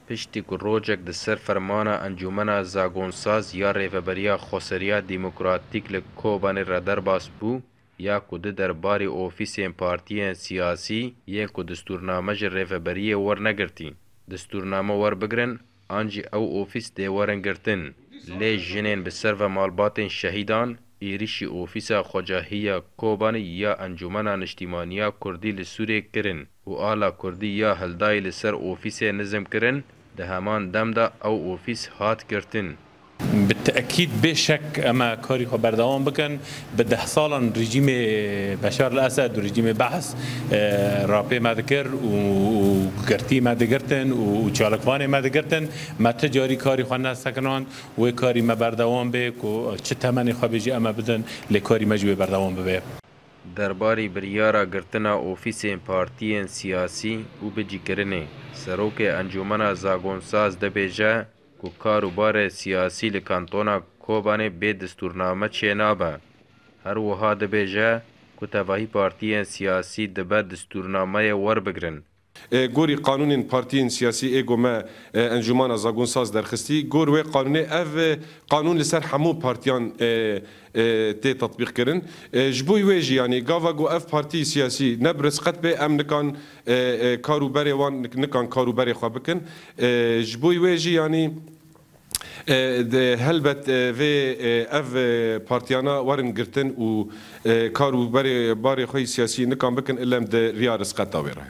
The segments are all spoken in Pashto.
پشتی که روجک ده سر فرمانا انجمنا زاگونساز یا ریفبریا خوسریا دیموکراتیک لکوبان ردر باس بو یا کده درباری اوفیسین پارتیین سیاسی یا که دستورنامه جر ریفبریه ور نگرتی. دستورنامه ور بگرن آنجی او اوفیس ده ورن گرتن. لی جنین بسر و مالباتین شهیدان ایریشی اوفیسا خجاهی کوبانی یا انجمنا نشتیمانیا کردی لسوریه کرن و آلا کردی یا هلدای لسر اوفیس نظم کرن ده همان دم دا او اوفیس هات کرتن. بالتأكيد بشك أما كاري خبر دوام بكن بده سالا رجيم بشار الأسد ورجيم بحث رابي ما ذكر وكرتي ما ذكرتن وشالكواني ما ذكرتن ما تجاري كاري خوانا سكنان وكاري ما بردوام بك وشتمني خبيجي أما بدن لكاري مجوي بردوام ببه. درباری بریارا گرتنا اوفیسین پارتیین سیاسی و بجی کرنه سروک انجمنا زاگونساز دبیجه که کاروبار سیاسی لکانتونا کوبانه به دستورنامه چه نابه. هر وها دبیجه که تواهی پارتیین سیاسی دبه دستورنامه ور بگرن. گوری قانون پارتیین سیاسی ایگو ما انجمنا زاگونساز درخستی گور و قانون اف قانون لسر همو پارتیان تی تطبیق کرن جبوی ویجی یعنی گاوا گو اف پارتی سیاسی نبرس قط به ام نکان کاروباری وان نکان کاروباری خواه بکن جبوی ویجی یعنی هلبت في اف بارتيانا ورن گرتن و کاروباری باری خوی سیاسی نکان بکن الا مد ریارس قط ویرا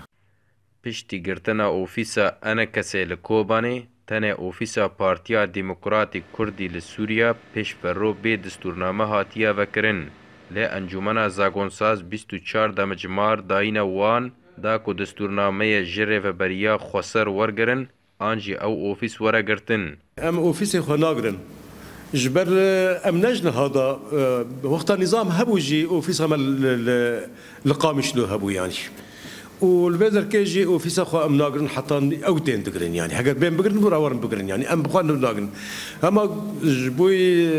پشتی گرتنا اوفیسا انا کسی لکوبانی تنه اوفیسا پارتیا دیموکراتی کردی لسوریا پیش فرو به دستورنامه هاتیه وکرن لی انجمنا زاگونساز 24 دمجمار داین وان دا که دستورنامه جره و بریا خسر ورگرن آنجی او اوفیس ورا گرتن ام اوفیس خو ناگرن جبر ام نجن هذا وقت النظام هبو جي اوفيس لقامش له هبو يعني والبدر كيجي اوفيس اخو ام ناقرن حتى اوتين تقرن يعني حق بين بقرن ورا ورن بقرن يعني ام بخوان ناقرن اما جبوي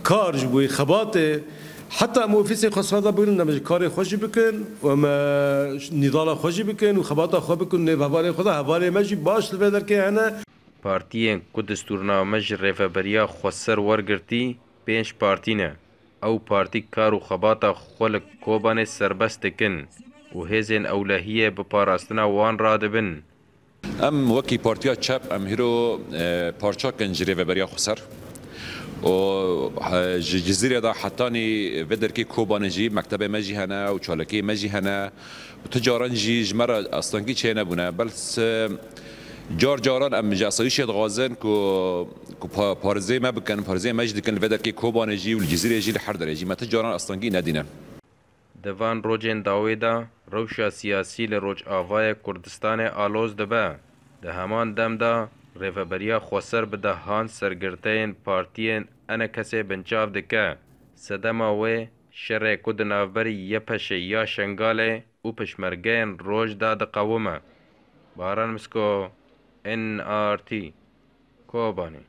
كار جبوي خباطه حتى ام اوفيس خاص هذا بقرن كار خوش بكن وما نضال خوش بكن وخباطه خو بكن هوالي خدا هوالي ماجي باش البدر كي هنا پارتیین که دستورنامه ریفبریا خسر ورگرتی 5 پارتینه او پارتی کار و خباتا خلق کوبان سربست کن و هزین اولهیه بپاراستنا وان را دبن. ام وکی پارتیا چپ ام هیرو پارچا کن ریفبریا خسر و جزیره دا حتانی بدر کی کوبان جی مکتب مجی هنا و چالکی مجی هنا و تجاران جی جمرا اصلا کی چه نبونه بلس جاران ام جاسویش غازن کو پارزه ما بکن پارزه مجد کن بدر کی کوبان جی و الجزیره جی لحر درجی ما تجاران اصلا کی ندینه دوان روجن داویدا روشا سیاسی لروج آوای کردستان آلوز دبه ده همان دم دا ریفبریا خسر بده هان سرگرتین پارتین انا کسی بنچاف دکه سدما و شر کد نافبری یه پشه یا شنگاله او پشمرگین روج دا قومه باران مسکو NRT کوبانی